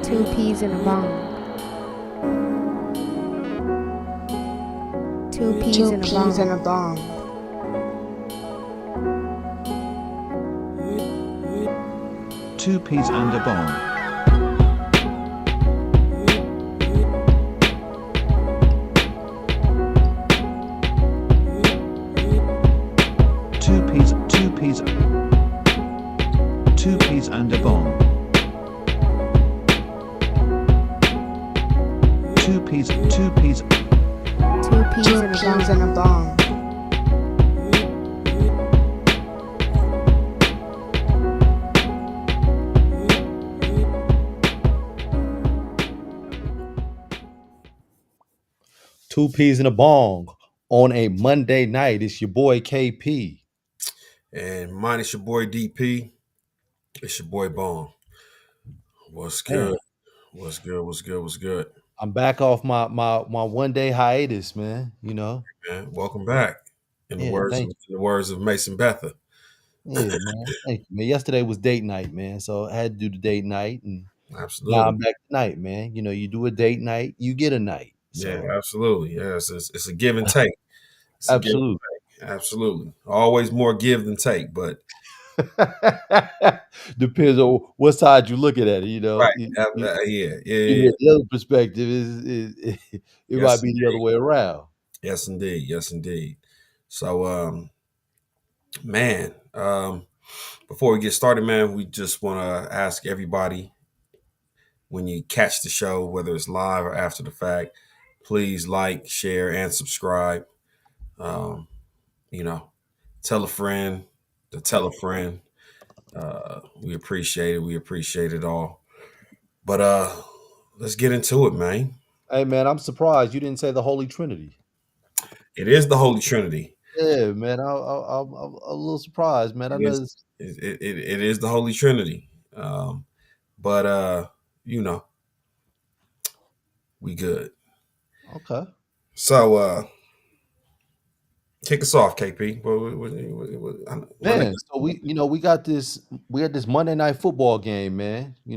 Two peas in a bong. Two peas Two in a peas in a bong. bong. Two peas and a bong. Two peas and a bong. Two peas. Two peas Two in a peas bong. in a bong. Two peas in a bong on a Monday night. It's your boy KP. And mine is your boy DP. It's your boy Bone. What's Man, good? What's good? What's good? What's good? I'm back off my 1 day hiatus, man. Man, welcome back. In the Yeah, words of thank in the words of Mason Betha. yeah, man. Thank you, man. Yesterday was date night, man. So I had to do the date night, and now Absolutely. I'm back tonight, man. You do a date night, you get a night. Yeah, So absolutely. Yeah, it's a give and take. It's a give absolutely. and take. Absolutely. Always more give than take, but Depends on what side you looking at it. You know, right. Yeah, yeah, yeah. the other perspective is it might Yes, be the other way around. yes, indeed. Yes, indeed. So man, before we get started, man, we just wanna ask everybody when you catch the show, whether it's live or after the fact, please like, share, and subscribe. Um, you know, tell a friend to tell a friend. We appreciate it. We appreciate it all. But let's get into it, man. Hey, man, I'm surprised you didn't say the Holy Trinity. It is the Holy Trinity. Yeah, man, I'm a little surprised, man. I It know is. this. It is the Holy Trinity. But you know, we good. Okay. So kick us off, KP. Man, so we got this Monday night football game, man. A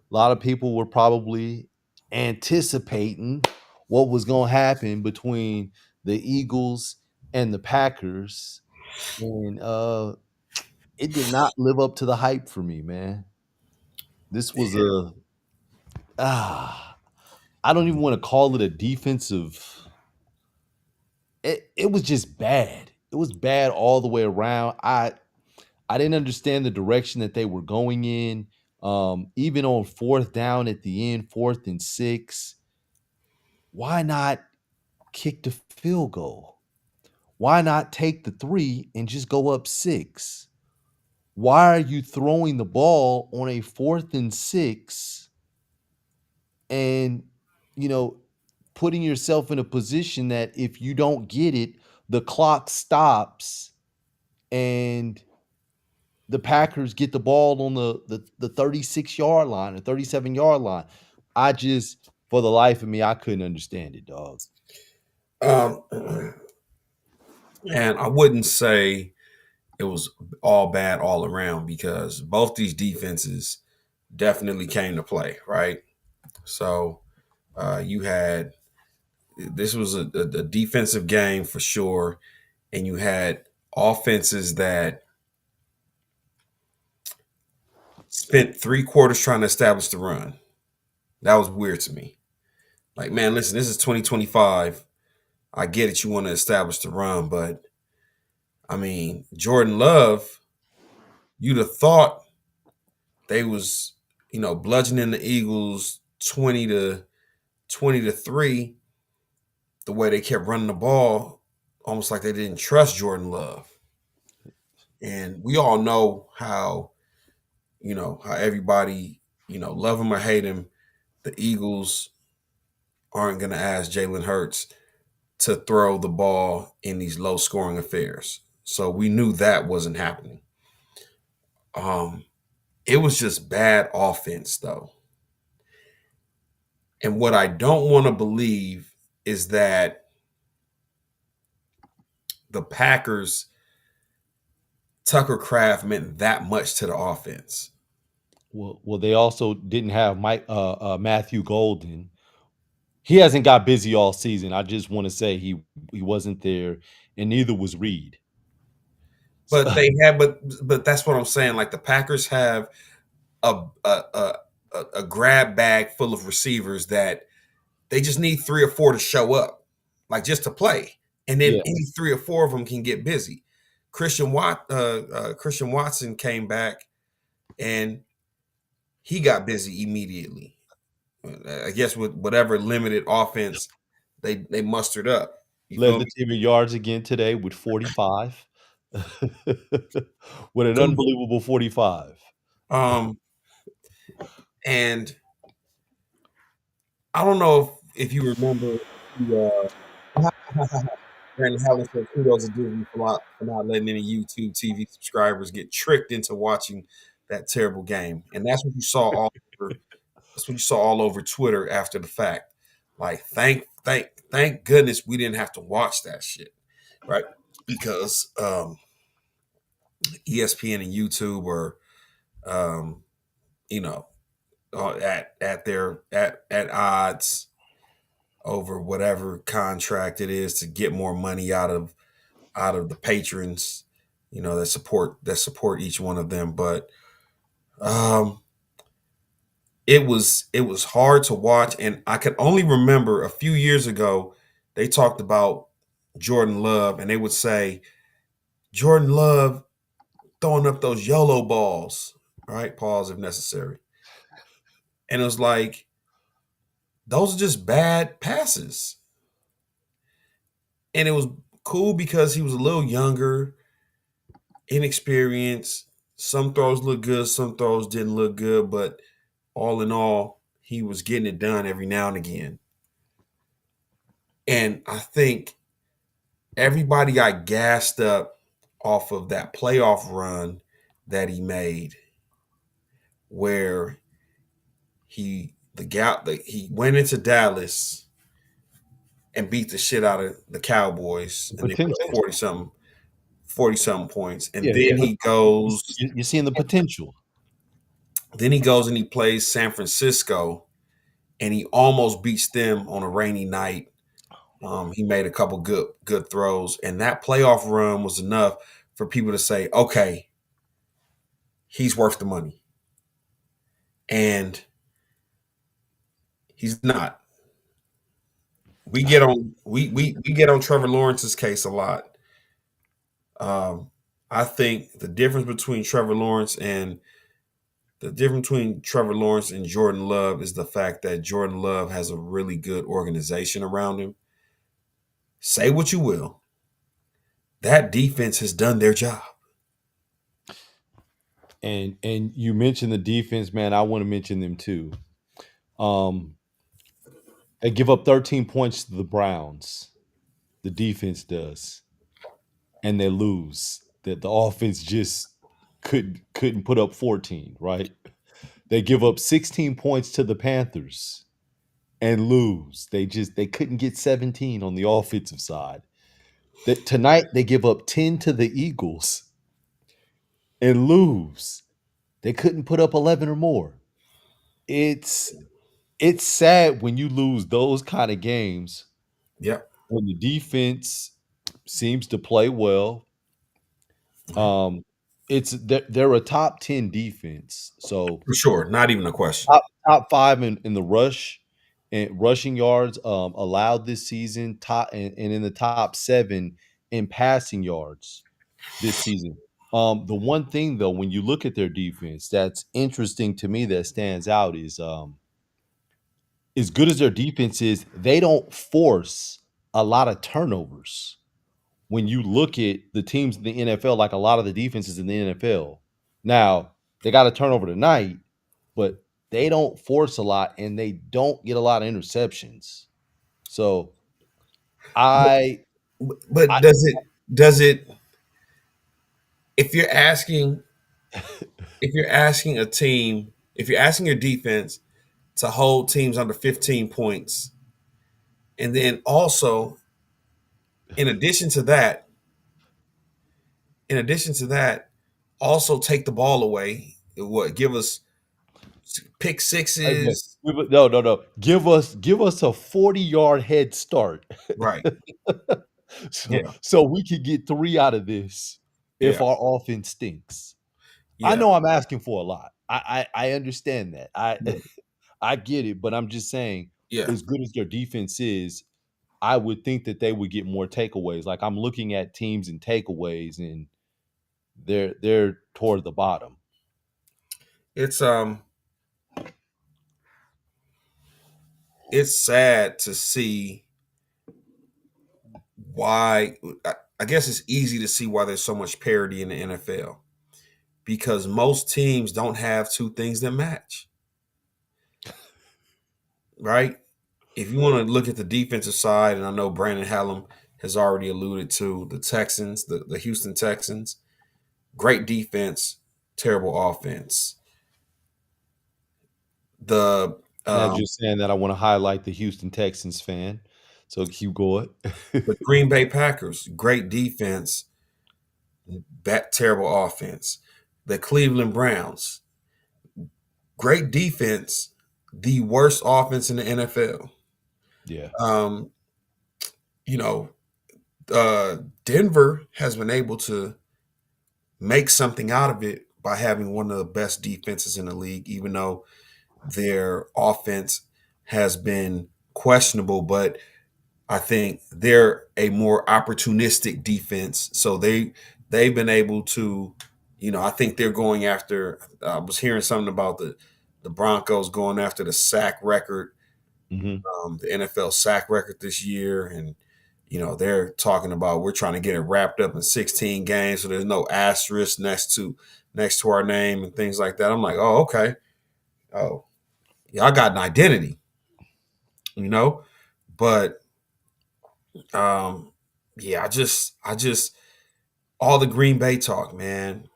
lot of people were probably anticipating what was going to happen between the Eagles and the Packers, and it did not live up to the hype for me, man. This was a ah, I don't even want to call it a defensive. It was just bad. It was bad all the way around. I didn't understand the direction that they were going in. Even on fourth down at the end, 4th and 6, why not kick the field goal? Why not take the 3 and just go up 6? Why are you throwing the ball on a 4th and 6 and you know putting yourself in a position that if you don't get it, the clock stops and the Packers get the ball on the 36-yard line or 37-yard line. I just, for the life of me, I couldn't understand it, dog. Um, and I wouldn't say it was all bad all around because both these defenses definitely came to play, right? So you had this was a defensive game for sure, and you had offenses that spent 3 quarters trying to establish the run. That was weird to me. Like, man, listen, this is 2025. I get it, you want to establish the run, but I mean, Jordan Love, you'd have thought they was, bludgeoning the Eagles 20-3, the way they kept running the ball, almost like they didn't trust Jordan Love. And we all know how everybody, love him or hate him, the Eagles aren't going to ask Jalen Hurts to throw the ball in these low scoring affairs. So we knew that wasn't happening. It was just bad offense, though. And what I don't want to believe is that the Packers, Tucker Kraft meant that much to the offense. Well, they also didn't have Matthew Golden. He hasn't got busy all season. I just want to say he wasn't there, and neither was Reed. So, But they have, but that's what I'm saying. Like the Packers have a grab bag full of receivers that they just need 3 or 4 to show up, like just to play, and then yeah, any 3 or 4 of them can get busy. Christian Watson came back and he got busy immediately. I guess with whatever limited offense they mustered up. You led feel the me? team in yards again today with 45, with an Cool. unbelievable 45. Um, and I don't know if you remember the Brandon Helen said kudos to Disney for not letting any YouTube TV subscribers get tricked into watching that terrible game. And that's what you saw all over Twitter after the fact. Like thank goodness we didn't have to watch that shit. Right? Because ESPN and YouTube are um, you know, at odds over whatever contract it is to get more money out of the patrons, that support each one of them. But um, it was hard to watch, and I could only remember a few years ago they talked about Jordan Love, and they would say Jordan Love throwing up those YOLO balls, right? Pause if necessary. And it was like those are just bad passes. And it was cool because he was a little younger, inexperienced. Some throws looked good, some throws didn't look good, but all in all, he was getting it done every now and again. And I think everybody got gassed up off of that playoff run that he made, where he went into Dallas and beat the shit out of the Cowboys, The and they put potential. up 40 something points, and Yeah, then he goes you're seeing the potential. Then he goes and he plays San Francisco, and he almost beats them on a rainy night. He made a couple good throws, and that playoff run was enough for people to say, "Okay, he's worth the money," and he's not. We get on Trevor Lawrence's case a lot. I think the difference between Trevor Lawrence and Jordan Love is the fact that Jordan Love has a really good organization around him. Say what you will, that defense has done their job. And you mentioned the defense, man. I want to mention them too. Um, they give up 13 points to the Browns. The defense does, and they lose. That the offense just couldn't put up 14. Right? They give up 16 points to the Panthers and lose. They couldn't get 17 on the offensive side. That tonight they give up 10 to the Eagles and lose. They couldn't put up 11 or more. It's it's sad when you lose those kind of games Yep. when the defense seems to play well. Yep. Um, they're a top 10 defense, so For sure. Not even a question. top five in the rush and rushing yards allowed this season, top and in the top seven in passing yards this season. The one thing though, when you look at their defense, that's interesting to me that stands out is as good as their defense is, they don't force a lot of turnovers. When you look at the teams in the NFL, like a lot of the defenses in the NFL, now they got a turnover tonight, but they don't force a lot and they don't get a lot of interceptions. So I, But I does it if you're asking if you're asking your defense to hold teams under 15 points, and then also in addition to that, in addition to that, also take the ball away, what give us pick Okay. sixes. No. Give us a 40-yard head start. Right. so Yeah. so we could get 3 out of this if Yeah. our offense stinks. I Yeah. know I'm asking for a lot. I understand that. I Yeah. I get it, but I'm just saying, Yeah. as good as their defense is, I would think that they would get more takeaways. Like, I'm looking at teams and takeaways, and they're toward the bottom. It's it's sad to see why. I guess it's easy to see why there's so much parity in the NFL because most teams don't have two things that match, right? If you want to look at the defensive side, and I know Brandon Hallam has already alluded to the Texans, the Houston Texans, great defense, terrible offense. The Now, just saying that, I want to highlight the Houston Texans fan. So keep going. the Green Bay Packers, great defense, terrible offense. The Cleveland Browns, great defense, the worst offense in the NFL. Yeah. Um, you know, Denver has been able to make something out of it by having one of the best defenses in the league, even though their offense has been questionable. But I think they're a more opportunistic defense, so they've been able to, I think they're going after. I was hearing something about the Broncos going after the sack record, Mhm. the NFL sack record this year, and they're talking about we're trying to get it wrapped up in 16 games, so there's no asterisk next to our name and things like that. I'm like, oh, okay, oh, yeah, I got an identity, but yeah, I just all the Green Bay talk, man,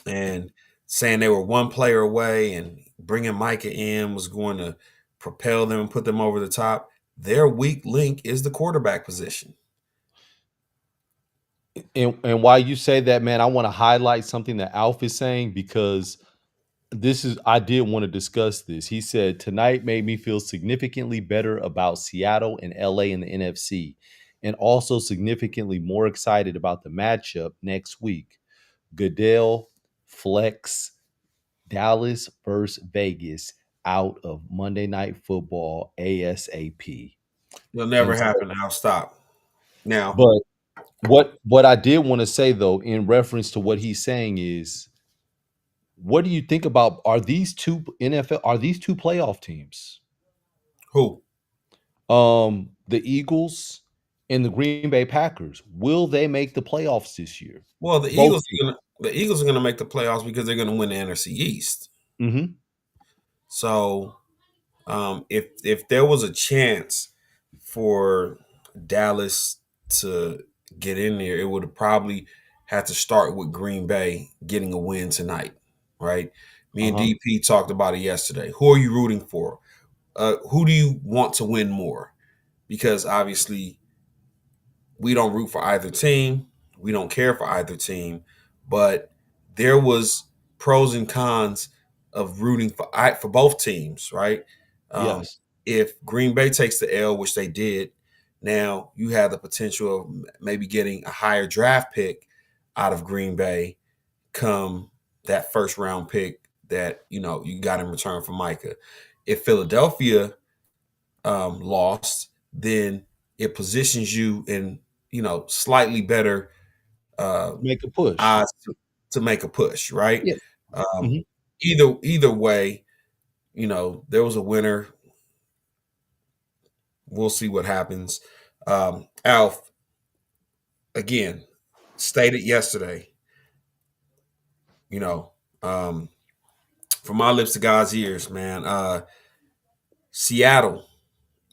and saying they were one player away and bringing Micah in was going to propel them and put them over the top. Their weak link is the quarterback position. And while you say that, man, I want to highlight something that Alf is saying, because I did want to discuss this. He said, tonight made me feel significantly better about Seattle and LA in the NFC, and also significantly more excited about the matchup next week. Goodell flex Dallas versus Vegas out of Monday Night Football ASAP. It'll never And so, happen. I'll stop now. but what I did want to say, though, in reference to what he's saying, is, what do you think about, are these two playoff teams? Who? The Eagles and the Green Bay Packers. Will they make the playoffs this year? Well, Both teams. the Eagles are gonna make the playoffs because they're gonna win the NFC East. Mhm. So if there was a chance for Dallas to get in there, it would have probably had to start with Green Bay getting a win tonight, right? Me and Uh-huh. DP talked about it yesterday. Who are you rooting for? Who do you want to win more? Because obviously we don't root for either team. We don't care for either team, but there was pros and cons of rooting for both teams, right? Um, Yes. if Green Bay takes the L, which they did, now you have the potential of maybe getting a higher draft pick out of Green Bay come that first round pick that you got in return for Micah. If Philadelphia lost, then it positions you in slightly better Make a push. odds to make a push, right? Yeah. Um, Mhm. either way, there was a winner. We'll see what happens. Alf, again, stated yesterday, you know, um, from my lips to God's ears, man. Seattle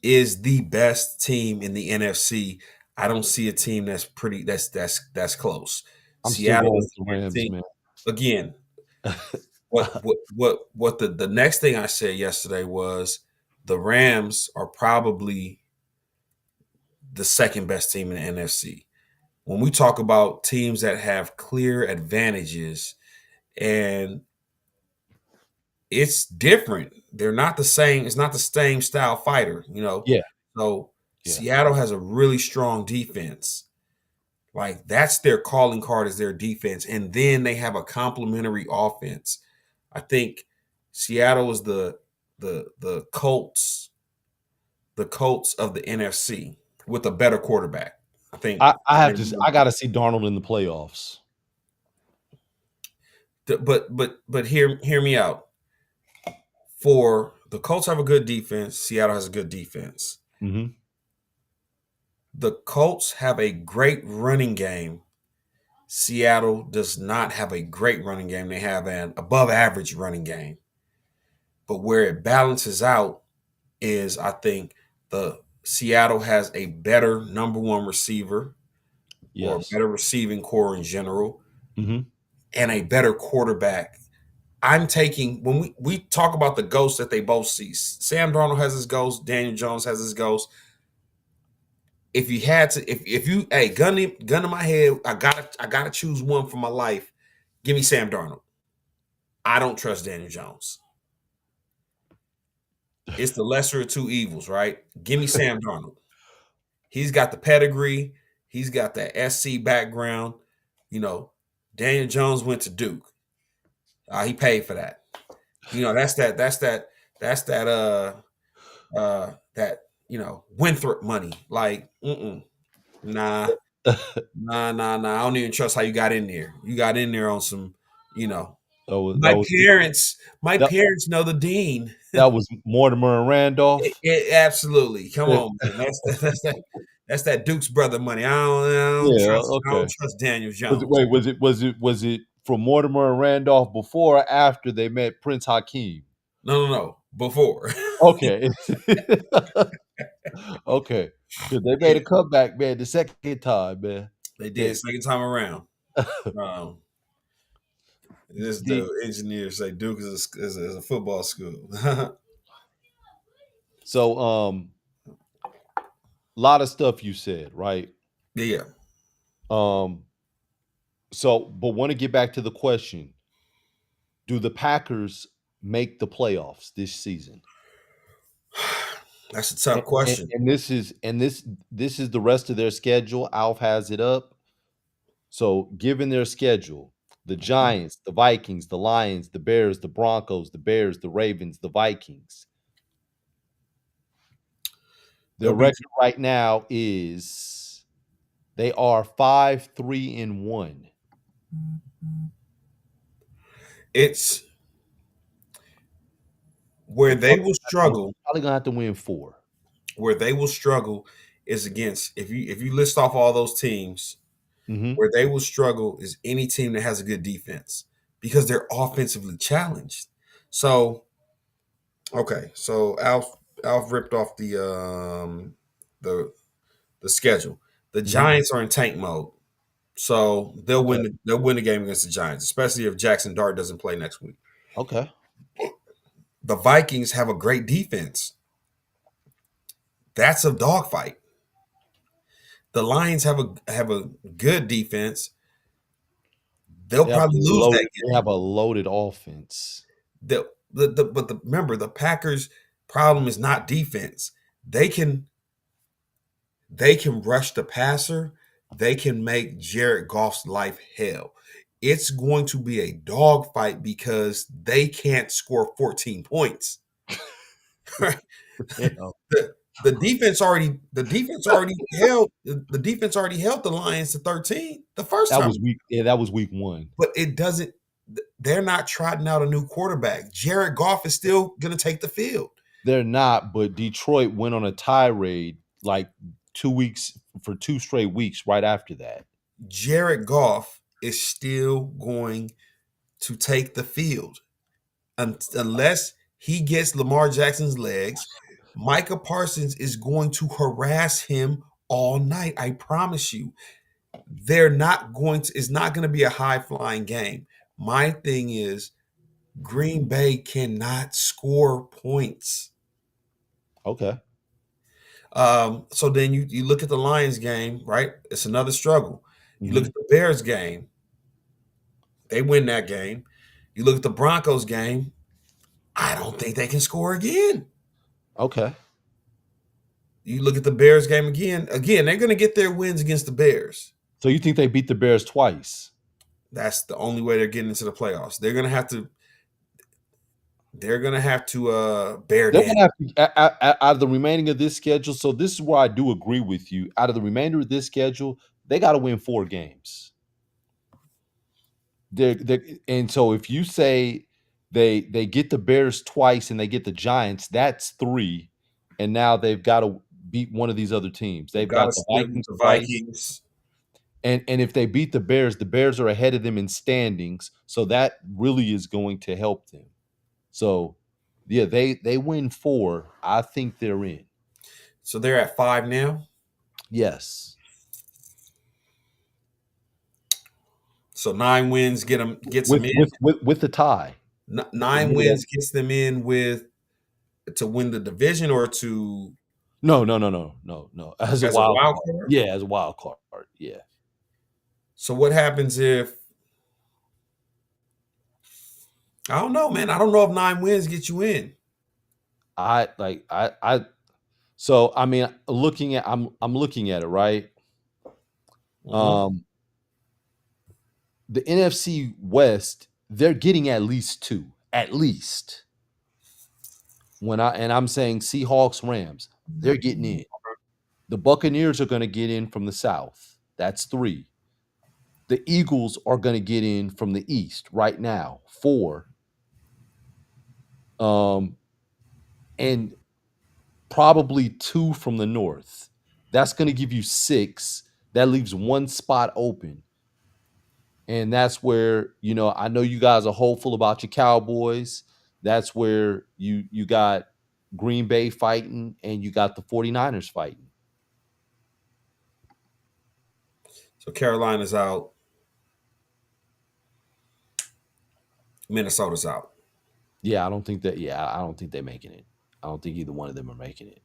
is the best team in the NFC. I don't see a team that's close. I'm still Seattle going is with the the best Rams, team. man. Again, what the next thing I said yesterday was the Rams are probably the second best team in the NFC. When we talk about teams that have clear advantages and it's different. They're not the same. It's not the same style fighter, you know. Yeah, So yeah. Seattle has a really strong defense. Like that's their calling card is their defense, and then they have a complementary offense. I think Seattle is the Colts of the NFC with a better quarterback. I think. I got to see Darnold in the playoffs. But hear me out. For the Colts have a good defense. Seattle has a good defense. Mm-hmm. The Colts have a great running game. Seattle does not have a great running game. They have an above average running game. But where it balances out is I think the Seattle has a better number one receiver or a Yes. better receiving core in general Mm-hmm. and a better quarterback. I'm taking when we talk about the ghosts that they both see. Sam Darnold has his ghost, Daniel Jones has his ghost. If you had to, if you gun to my head, I gotta choose one for my life. Give me Sam Darnold. I don't trust Daniel Jones. It's the lesser of two evils, right? Give me Sam Darnold. He's got the pedigree. He's got that SC background. You know, Daniel Jones went to Duke. He paid for that. You know, that's that that Winthrop money. Like, nah. I don't even trust how you got in there. You got in there on some, my that, parents know the dean. that was Mortimer and Randolph. Absolutely. Come on, man. That's that Duke's brother money. I don't trust Daniel Jones. Was it from Mortimer and Randolph before or after they met Prince Hakeem? No. Before. Okay. Okay. Because they made a comeback, man, the second time, man. They did, second time around. The engineers say Duke is a football school. So, a lot of stuff you said, right? Yeah. But want to get back to the question: do the Packers make the playoffs this season? That's a tough question. And this is the rest of their schedule. Alf has it up. So, given their schedule, the Giants, the Vikings, the Lions, the Bears, the Broncos, the Bears, the Ravens, the Vikings. Their record right now is they are 5-3-1. It's where they will struggle. Probably gonna have to win 4. Where they will struggle is against if you list off all those teams. Mm-hmm. Where they will struggle is any team that has a good defense because they're offensively challenged. So, okay, so Alf ripped off the schedule. The Giants are in tank mode, so they'll win. They'll win the game against the Giants, especially if Jackson Dart doesn't play next week. Okay. The Vikings have a great defense. That's a dogfight. The Lions have a good defense. They'll probably lose that game. They have a loaded offense. Remember, the Packers' problem is not defense. They can rush the passer. They can make Jared Goff's life hell. It's going to be a dogfight because they can't score 14 points. The defense already held the Lions to 13 the first time. That was week 1. But it doesn't. They're not trotting out a new quarterback. Jared Goff is still going to take the field. They're not, but Detroit went on a tirade like 2 weeks for 2 straight weeks right after that. Jared Goff is still going to take the field unless he gets Lamar Jackson's legs. Micah Parsons is going to harass him all night. I promise you. It's not going to be a high-flying game. My thing is Green Bay cannot score points. Okay. So then you look at the Lions game, right? It's another struggle. You look at the Bears game. They win that game. You look at the Broncos game. I don't think they can score again. Okay. You look at the Bears game again. Again, they're going to get their wins against the Bears. So you think they beat the Bears twice? That's the only way they're getting into the playoffs. They're going to have to. They're going to have to bear They're down. gonna have to, out of the remaining of this schedule. So this is where I do agree with you. Out of the remainder of this schedule, they got to win 4 games. And so if you say they get the Bears twice and they get the Giants, that's 3, and now they've got to beat one of these other teams. They've Got to got the split Vikings with the twice, Vikings. and if they beat the Bears are ahead of them in standings, so that really is going to help them. So, yeah, they win 4. I think they're in. So they're at 5 now. Yes. So 9 wins gets them in. With the tie. 9 wins gets them in to win the division or to No. As a wild card. card? Yeah, as a wild card. Yeah. So what happens if I don't know, man. I don't know if 9 wins get you in. So I mean, I'm looking at it, right? Mhm. The NFC West, they're getting at least 2. At least. I'm saying Seahawks, Rams, they're getting in. The Buccaneers are going to get in from the South. That's 3. The Eagles are going to get in from the East right now, 4. And probably 2 from the North. That's going to give you 6. That leaves 1 spot open. And that's where, I know you guys are hopeful about your Cowboys. That's where you got Green Bay fighting and you got the 49ers fighting. So Carolina's out. Minnesota's out. Yeah, I don't think they're making it. I don't think either one of them are making it.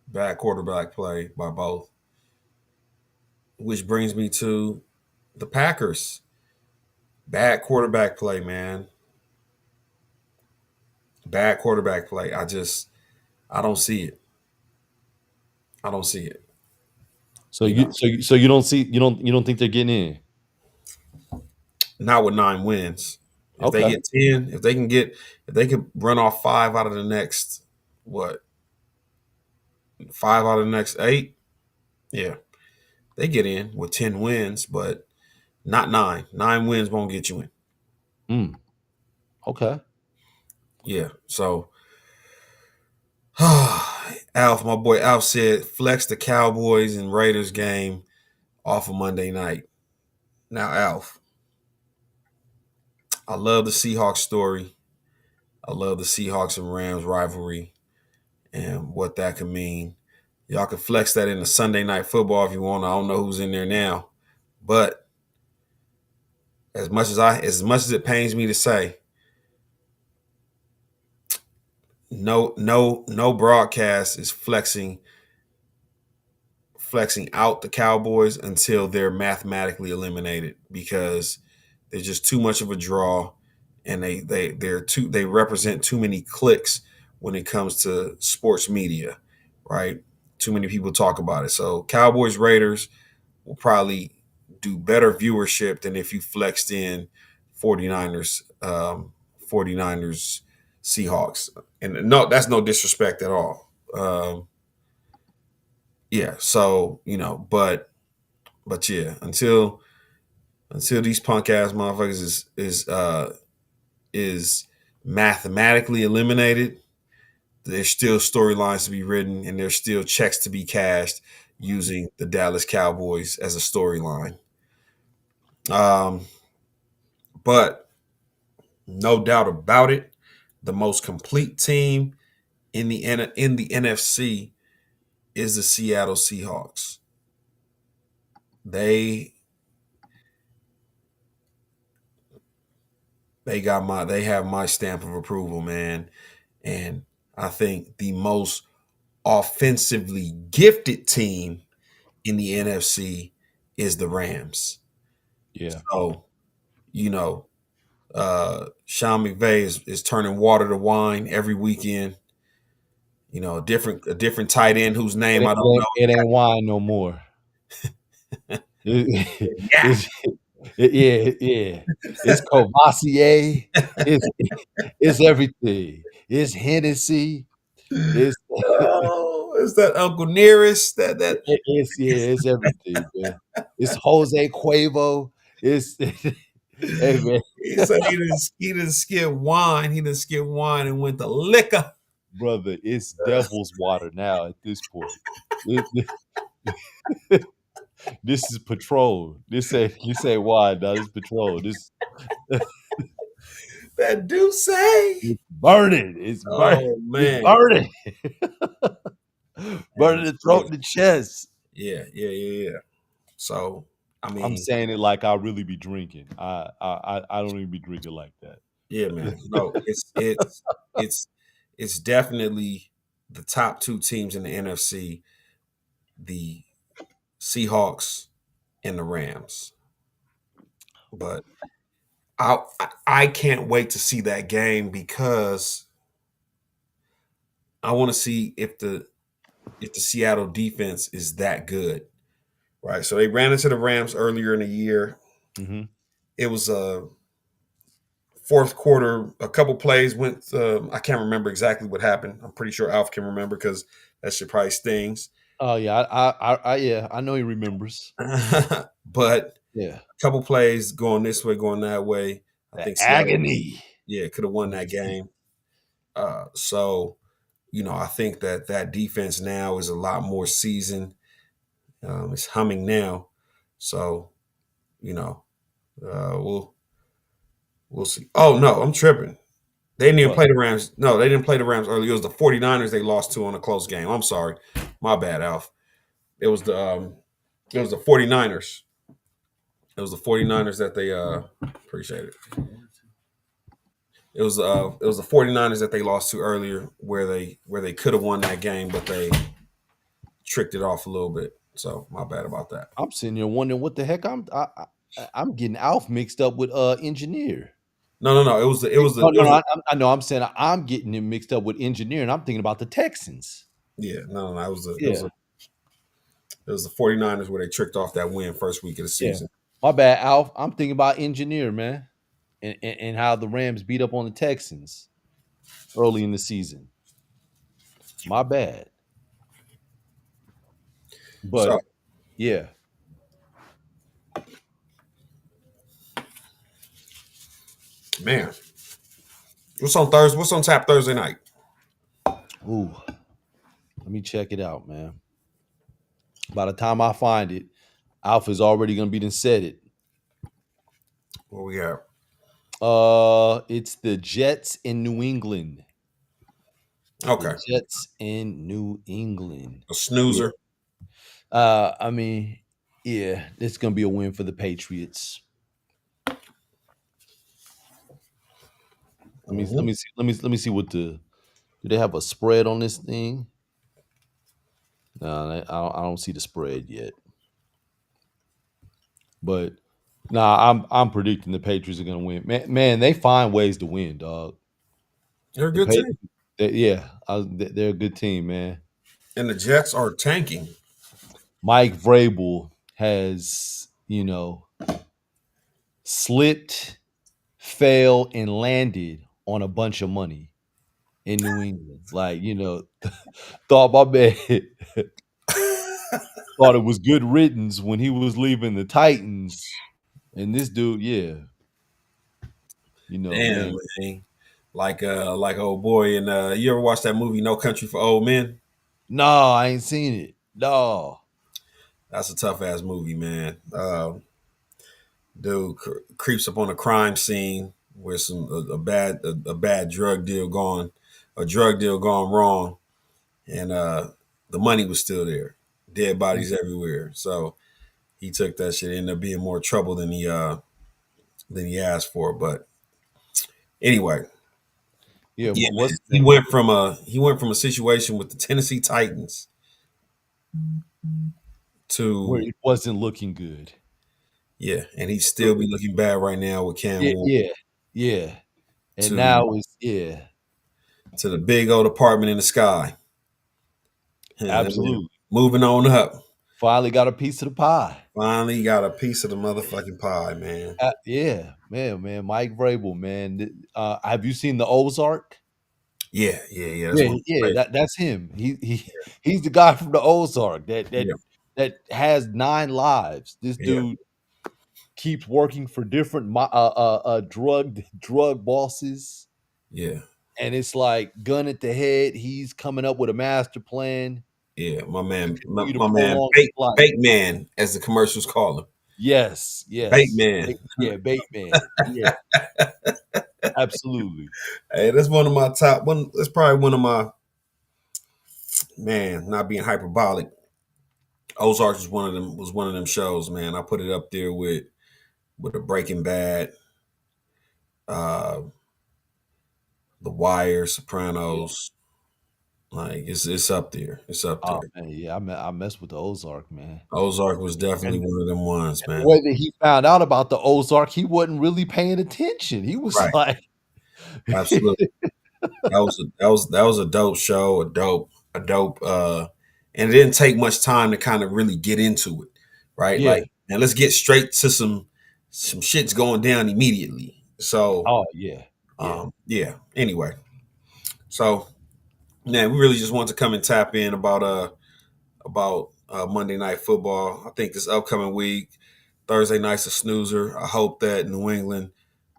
Bad quarterback play by both. Which brings me to the Packers. Bad quarterback play, man. Bad quarterback play. I don't see it. I don't see it. So you don't think they're getting in? Not with 9 wins. If Okay. they get 10, if they could run off 5 out of the next 5 out of the next 8, yeah, they get in with 10 wins, but not 9. 9 wins won't get you in. Okay. Yeah. So, Alf, my boy Alf said, flex the Cowboys and Raiders game off of Monday night. Now, Alf, I love the Seahawks story. I love the Seahawks and Rams rivalry and what that could mean. Y'all can flex that into Sunday Night Football if you want. I don't know who's in there now, but as much as it pains me to say, no broadcast is flexing out the Cowboys until they're mathematically eliminated, because they're just too much of a draw, and they represent too many clicks when it comes to sports media, right? Too many people talk about it. So Cowboys Raiders will probably do better viewership than if you flexed in 49ers 49ers Seahawks. And no, that's no disrespect at all. Yeah, so but yeah, until these punk ass motherfuckers is mathematically eliminated, there's still storylines to be written and there's still checks to be cashed using the Dallas Cowboys as a storyline. But no doubt about it, the most complete team in the NFC is the Seattle Seahawks. They have my stamp of approval, man. And I think the most offensively gifted team in the NFC is the Rams. Yeah. So, Sean McVay is turning water to wine every weekend. A different tight end whose name I don't know. It ain't wine no more. It- Yeah. it's yeah. It's Courvoisier. It's it's everything. It's Hennessy. It's Oh, is that Uncle Nearest? That it's everything, man. It's Jose Cuervo. It's hey man, he said he didn't skip wine. He didn't skip wine and went to liquor. brother. It's devil's water now at this point. It- this is patrol. This ain't wine. Now this patrol. This That do it's burning. It's burning. Oh It's man. burning. Burning the throat and the chest. Yeah. So I I'm mean, saying it like I really be drinking. I don't even be drinking like that. yeah, man. No, it's definitely the top two teams in the NFC, the Seahawks and the Rams. But I can't wait to see that game because I want to see if the Seattle defense is that good. Right. So they ran into the Rams earlier in the year. hmm It was a fourth quarter, a couple plays went. I can't remember exactly what happened. I'm pretty sure Alf can remember because that shit probably stings. Oh yeah, yeah, I know he remembers. But Yeah, a couple plays going this way, going that way. I the think Seattle, agony. yeah, could have won that game. So, I think that defense now is a lot more seasoned. It's humming now. So, you know, we'll see. Oh no, I'm tripping. They didn't even What? play the Rams. No, they didn't play the Rams early. It was the 49ers they lost to on a close game. I'm sorry. My bad, Alf. It was the 49ers. It was the 49ers that they appreciate it. It was the 49ers that they lost to earlier where they could have won that game, but they tricked it off a little bit. So my bad about that. I'm sitting here wondering what the heck I'm getting Alf mixed up with engineer. No. It was the it was the No, it no, was no. the, I know. I'm saying I'm getting him mixed up with engineer, and I'm thinking about the Texans. yeah, no, it was the it was Yeah, the it was the 49ers where they tricked off that win first week of the yeah. season. My bad, Alf. I'm thinking about engineer, man, and how the Rams beat up on the Texans early in the season. My bad. But So yeah. man, what's on Thursday? What's on tap Thursday night? Ooh, let me check it out, man. By the time I find it, Alpha's already gonna be done said it. What we have? It's the Jets in New England. Okay, The Jets in New England. a Yeah. snoozer. I mean, yeah, it's gonna be a win for the Patriots. Mhm. Let me see what do they have a spread on this thing? No, I don't see the spread yet. But nah, I'm predicting the Patriots are gonna win. Man, they find ways to win, dog. They're a The good team, Yeah, they're a good team, man. and the Jets are tanking. Mike Vrabel has, slipped, failed, and landed on a bunch of money in New England. Like, thought my man thought it was good riddance when he was leaving the Titans. And this dude, yeah, Damn, man. man. Like old boy. And you ever watch that movie No Country for Old Men? No, I ain't seen it. No. That's a tough ass movie, man. Dude creeps up on a crime scene where a bad drug deal gone wrong, and the money was still there, dead bodies everywhere. So he took that shit. Ended up being more trouble than he asked for. But anyway, Yeah, yeah, man. what's He went from a situation with the Tennessee Titans where to it wasn't looking good. yeah, and he'd still be looking bad right now with Cam Yeah, Warren. yeah. Yeah. And to now it's the big old apartment in the sky. absolutely. Moving on up. Finally got a piece of the pie. Finally got a piece of the motherfucking pie, man. Yeah, man. Mike Vrabel, man. Have you seen the Ozark? Yeah. That's one of my favorites. That's him. He's the guy from the Ozark Yeah, that has 9 lives. This yeah, dude keeps working for different drug bosses, yeah, and it's like gun at the head. He's coming up with a master plan yeah. My man, for you to my man, prolong his life. Bake Man, as the commercials call him. Yes, Bake Man. Bateman. Yeah, absolutely. Hey, that's one of my top one. That's probably one of my, man. Not being hyperbolic, Ozark was one of them. Was one of them shows, man. I put it up there with the Breaking Bad, uh, The Wire, Yeah. Sopranos. Like it's up there. It's up Oh there. man, yeah, I mess with the Ozark, man. Ozark was definitely And one of them ones, the man. way that he found out about the Ozark, he wasn't really paying attention. He was Right. like, Absolutely. That was a dope show, a dope and it didn't take much time to kind of really get into it, right? yeah, Like, and let's get straight to some shit's going down immediately. So, oh yeah. yeah. Anyway, so man, we really just want to come and tap in about Monday Night Football. I think this upcoming week, Thursday night's a snoozer. I hope that New England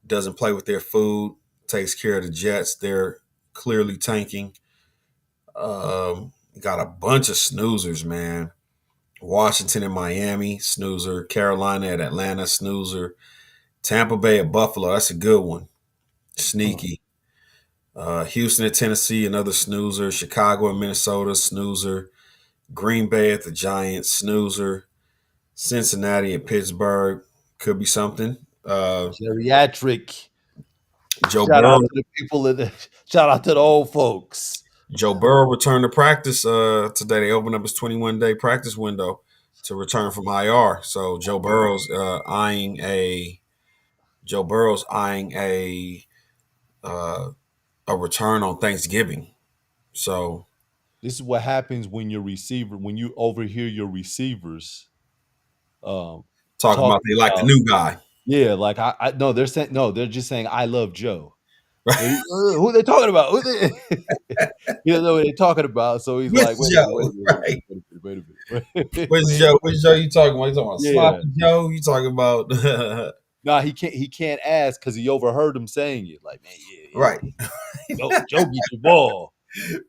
doesn't play with their food, takes care of the Jets. They're clearly tanking. Got a bunch of snoozers, man. Washington and Miami, snoozer. Carolina at Atlanta, snoozer. Tampa Bay at Buffalo, that's a good one. Sneaky. Houston at Tennessee, another snoozer. Chicago and Minnesota, snoozer. Green Bay at the Giants, snoozer. Cincinnati and Pittsburgh, could be something. Geriatric. Joe Shout out Burrow. to the people shout out to the old folks. Joe Burrow returned to practice today. They opened up his 21-day practice window to return from IR. So Joe Burrow's eyeing a a return on Thanksgiving. So This is what happens when you overhear your receivers talking about talking they like the about, new guy. yeah, like I no, they're saying no, they're just saying I love Joe. Who are they talking about? Who they, he doesn't know what they're talking about, so he's With like, Joe, right? wait a minute. Which Joe? Which Joe you talking about? You talking about Yeah. Sloppy Joe? You talking about No, he can't ask because he overheard him saying it. Like, man, yeah. right? Joe get your ball.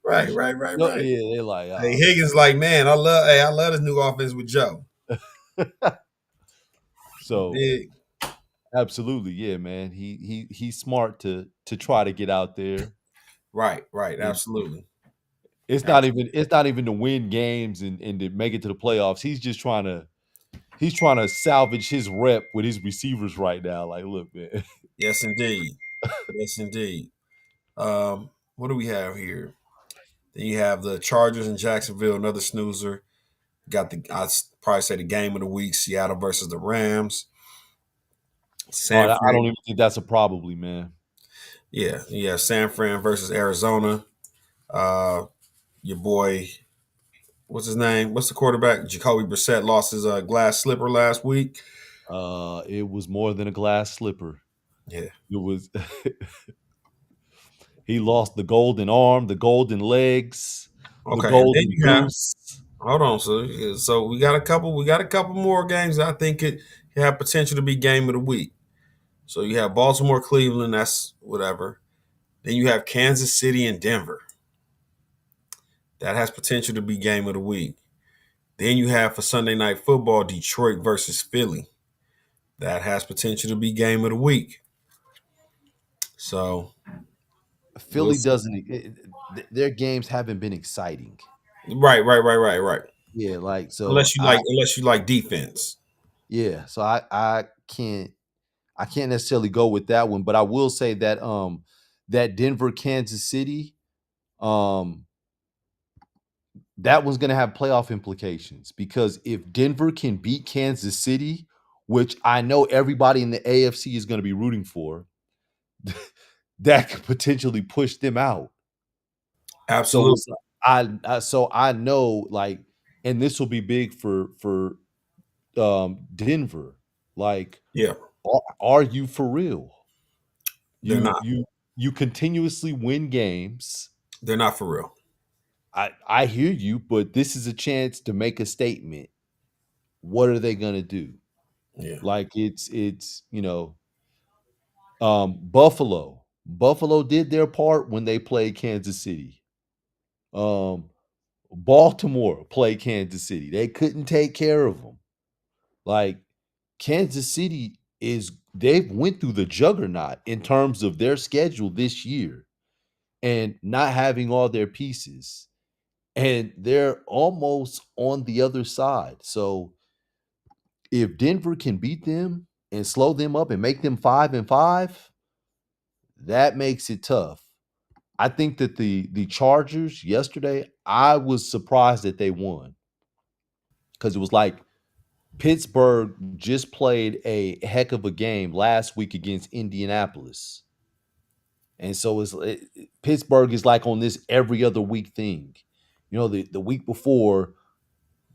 Right. No, yeah, they're like, Hey, Higgins, like, man, I love this new offense with Joe. so Big. absolutely, yeah, man. He's smart to try to get out there. Right, absolutely. It's not even to win games and to make it to the playoffs. He's just trying to salvage his rep with his receivers right now. Like, look, man. Yes, indeed. What do we have here? Then you have the Chargers in Jacksonville, another snoozer. I'd probably say the game of the week, Seattle versus the Rams. I don't even think that's a probably, man. Yeah, San Fran versus Arizona. Your boy, what's his name? What's the quarterback? Jacoby Brissett lost his glass slipper last week. It was more than a glass slipper. Yeah. It was he lost the golden arm, the golden legs, Okay, the golden then you have, goose. hold on, so we got a couple more games that I think could have potential to be game of the week. So you have Baltimore, Cleveland, that's whatever. Then you have Kansas City and Denver. That has potential to be game of the week. Then you have for Sunday Night Football, Detroit versus Philly. That has potential to be game of the week. So Philly their games haven't been exciting. Right. Yeah, like so Unless you like defense. yeah, so I can't necessarily go with that one, but I will say that that Denver Kansas City that one's going to have playoff implications because if Denver can beat Kansas City, which I know everybody in the AFC is going to be rooting for, that could potentially push them out. So Absolutely. it's so I know like, and this will be big for Denver. Like, Yeah, are you for real? they're You not. you you continuously win games. They're not for real. I hear you, but this is a chance to make a statement. What are they gonna do? Yeah. Like it's Buffalo. Buffalo did their part when they played Kansas City. Um, Baltimore played Kansas City. They couldn't take care of them. Like Kansas City is they've went through the juggernaut in terms of their schedule this year and not having all their pieces. And they're almost on the other side. So if Denver can beat them and slow them up and make them 5-5, that makes it tough. I think that the Chargers yesterday, I was surprised that they won because it was like Pittsburgh just played a heck of a game last week against Indianapolis. And so Pittsburgh is like on this every other week thing. The week before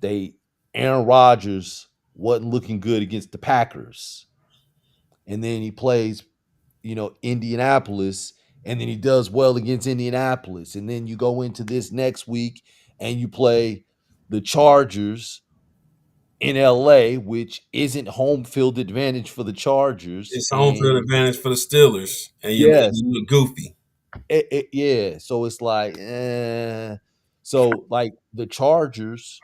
they Aaron Rodgers wasn't looking good against the Packers. And then he plays, Indianapolis, and then he does well against Indianapolis. And then you go into this next week and you play the Chargers in LA, which isn't home field advantage for the Chargers. It's home field And advantage for the Steelers, and yes, you look goofy. yeah. So it's like, so like the Chargers,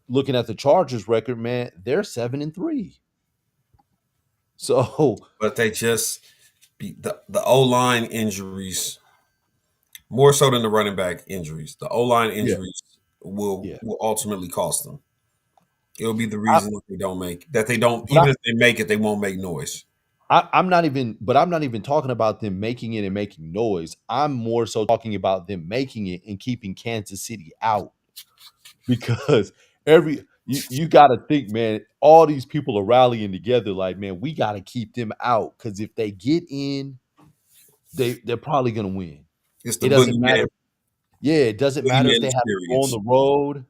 looking at the Chargers record, man, they're 7-3. So But they just the O line injuries more so than the running back injuries. The O line yeah, injuries will yeah. will ultimately cost them. It'll be the I, reason that they don't but even if they make it, they won't make noise. I'm not even, but I'm not even talking about them making it and making noise. I'm more so talking about them making it and keeping Kansas City out because you got to think, man, all these people are rallying together. Like, man, we got to keep them out because if they get in, they're probably gonna win. It's the It doesn't boogeyman, matter. Yeah, it doesn't matter if boogeyman they have to go on experience. the road.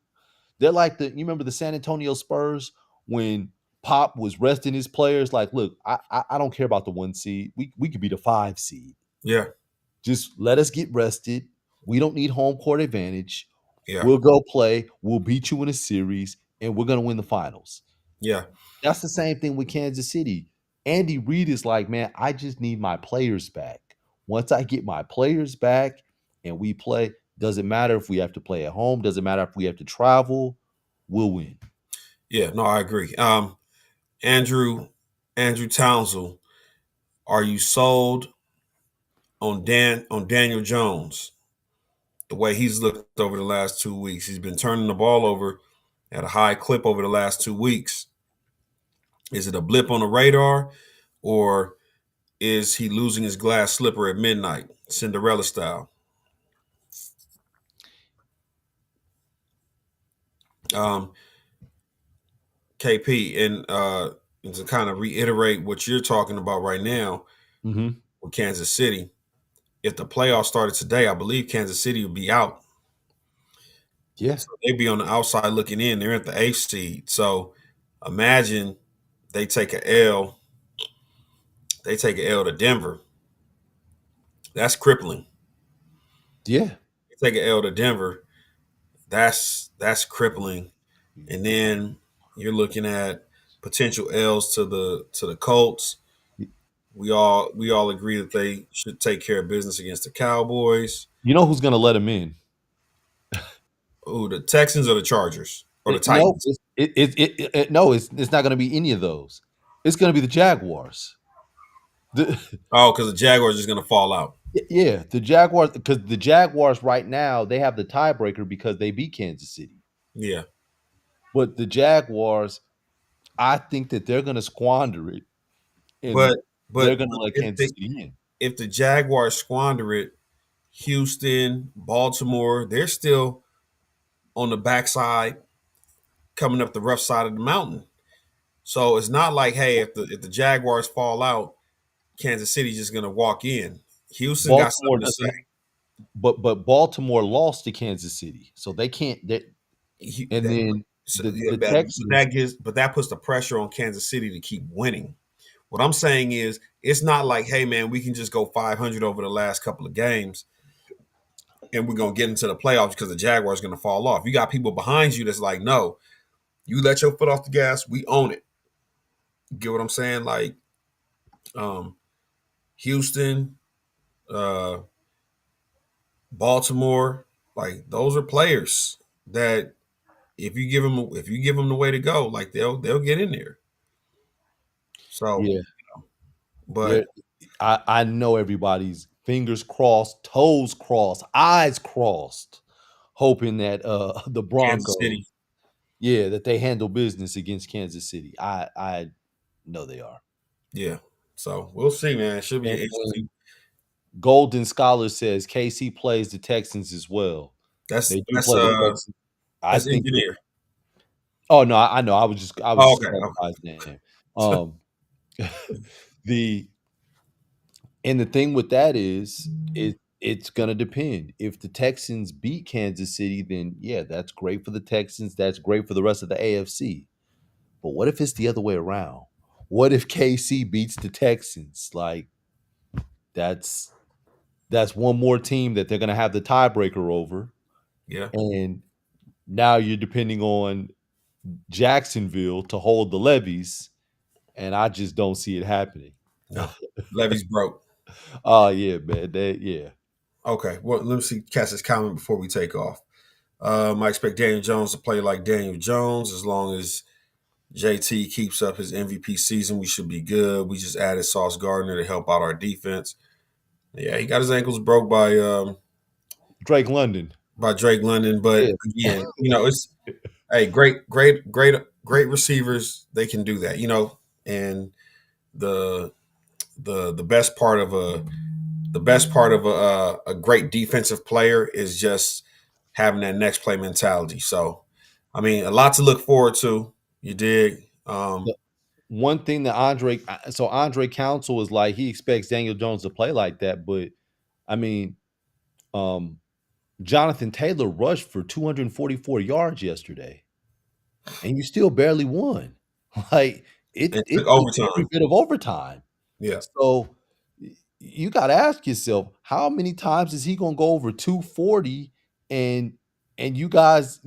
They're like you remember the San Antonio Spurs when Pop was resting his players. Like, look, I don't care about the 1 seed. We could be the 5 seed. Yeah, Just let us get rested. We don't need home court advantage. yeah, We'll go play. We'll beat you in a series, and we're gonna win the finals. yeah, That's the same thing with Kansas City. Andy Reid is like, man, I just need my players back. Once I get my players back and we play, doesn't matter if we have to play at home, doesn't matter if we have to travel, we'll win. yeah. No, I agree. Andrew Andrew Townsend, are you sold on Daniel Jones? The way he's looked over the last 2 weeks, he's been turning the ball over at a high clip over the last 2 weeks. Is it a blip on the radar, or is he losing his glass slipper at midnight, Cinderella style? Um, KP, and to kind of reiterate what you're talking about right now Mhm. with Kansas City, if the playoffs started today, I believe Kansas City would be out. Yeah. So they'd be on the outside looking in. They're at the eighth seed. So imagine they take a L. They take an L to Denver. That's crippling. Yeah. They take an L to Denver. That's crippling. And then you're looking at potential L's to the Colts. We all agree that they should take care of business against the Cowboys. You know who's gonna let him in? Ooh, the Texans or the Chargers or the No, Titans. no, it's not gonna be any of those. It's gonna be the Jaguars. The, Oh, because the Jaguars are just going to fall out. yeah, the Jaguars, because the Jaguars right now they have the tiebreaker because they beat Kansas City. Yeah, But the Jaguars, I think that they're gonna squander it and but they're but gonna let Kansas City in. if the Jaguars squander it, Houston, Baltimore, they're still on the backside, coming up the rough side of the mountain. So it's not like, hey, if the Jaguars fall out, Kansas City just going to walk in. Houston got Baltimore something to doesn't, say. but Baltimore lost to Kansas City, so they can't. And then So, yeah, the Texans. but that puts the pressure on Kansas City to keep winning. What I'm saying is, it's not like, hey man, we can just go 500 over the last couple of games, and we're gonna get into the playoffs because the Jaguars going to fall off. You got people behind you that's like, no, you let your foot off the gas, we own it. You get what I'm saying? Like, Houston, uh, Baltimore, like those are players that if you give them the way to go, like they'll get in there. So, Yeah, but I know everybody's fingers crossed, toes crossed, eyes crossed, hoping that the Kansas City, Broncos, yeah, that they handle business against Kansas City. I know they are. yeah. So we'll see, man. It should be And interesting. Golden Scholar says KC plays the Texans as well. That's They do that's play the Texans. I that's think. engineer. Oh no, I know. I was just Oh, okay. clarifying his name. The And the thing with that is, it's gonna depend. If the Texans beat Kansas City, then yeah, that's great for the Texans. That's great for the rest of the AFC. But what if it's the other way around? What if KC beats the Texans? Like that's one more team that they're gonna have the tiebreaker over. Yeah. And now you're depending on Jacksonville to hold the levies, and I just don't see it happening. No. Levy's broke. Oh yeah, man. Yeah. Okay. Well, let me see Cass's comment before we take off. I expect Daniel Jones to play like Daniel Jones. As long as JT keeps up his MVP season, we should be good. We just added Sauce Gardner to help out our defense. Yeah, he got his ankles broke by Drake London. Drake London, but Yeah. again, it's hey, great receivers. They can do that, and the best part of a great defensive player is just having that next play mentality. So, I mean, a lot to look forward to. You dig? One thing that Andre Council is like, he expects Daniel Jones to play like that, but I mean, Jonathan Taylor rushed for 244 yards yesterday, and you still barely won. Like it took took overtime. every bit of overtime. Yeah. So you got to ask yourself, how many times is he going to go over 240 and you guys,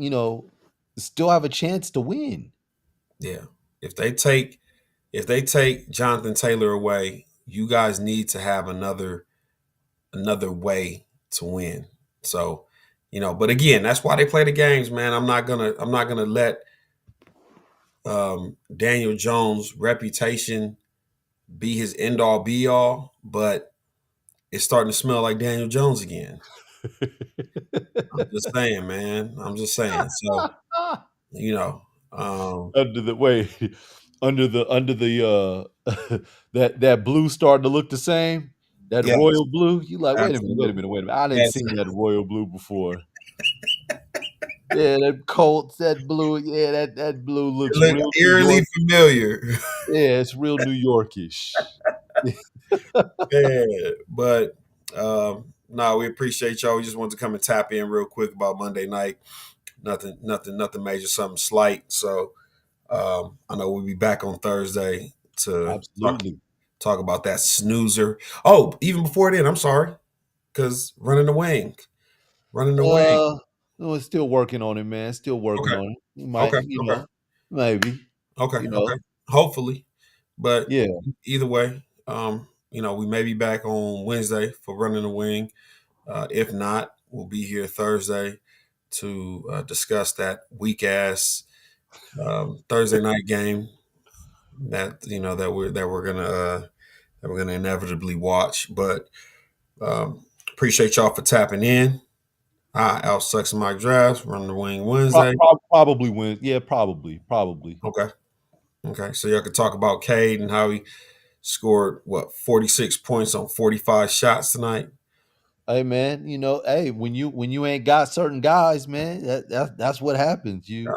still have a chance to win? Yeah. If they take Jonathan Taylor away, you guys need to have another way to win. So, but again, that's why they play the games, man. I'm not gonna let Daniel Jones' reputation be his end all be all, but it's starting to smell like Daniel Jones again. I'm just saying, man. I'm just saying. So, under the that blue starting to look the same, that yes, royal blue. You like, wait a absolutely. minute. I didn't Yes. see that royal blue before. Yeah, that Colts, that blue. Yeah, that blue looks It look real eerily familiar. Yeah, it's real New Yorkish. Yeah, but no, we appreciate y'all. We just wanted to come and tap in real quick about Monday night. Nothing major, something slight. So I know we'll be back on Thursday to Absolutely. talk about that snoozer. Oh, even before then, I'm sorry, because running the wing. No, it's still working on it, man. Still working on it. You might, Okay. maybe. Okay. Hopefully, but Yeah. either way, we may be back on Wednesday for running the wing. If not, we'll be here Thursday to discuss that weak ass Thursday night game that we're gonna inevitably watch. But appreciate y'all for tapping in. Al Sucks and Mike Drafts running the wing Wednesday. Probably win. Yeah, probably. Okay. So y'all could talk about Cade and how he scored 46 points on 45 shots tonight. Hey man, when you ain't got certain guys, man, that's what happens. You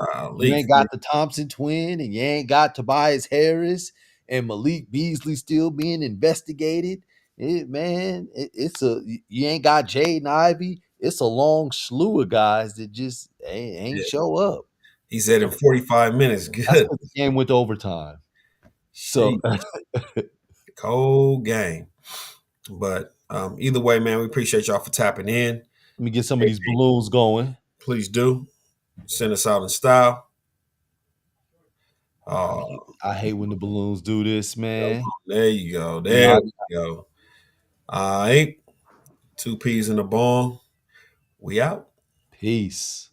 ain't got the Thompson twin, and you ain't got Tobias Harris, and Malik Beasley still being investigated. You ain't got Jaden Ivey. It's a long slew of guys that just ain't Yeah. show up. He said in 45 minutes. That's Good. because the game went to overtime. So Cold game. But either way, man, we appreciate y'all for tapping in. let me get some of these balloons going. Please do send us out in style. I hate when the balloons do this, man. There you go. There we go. All right. 2 P's in the bong. We out. Peace.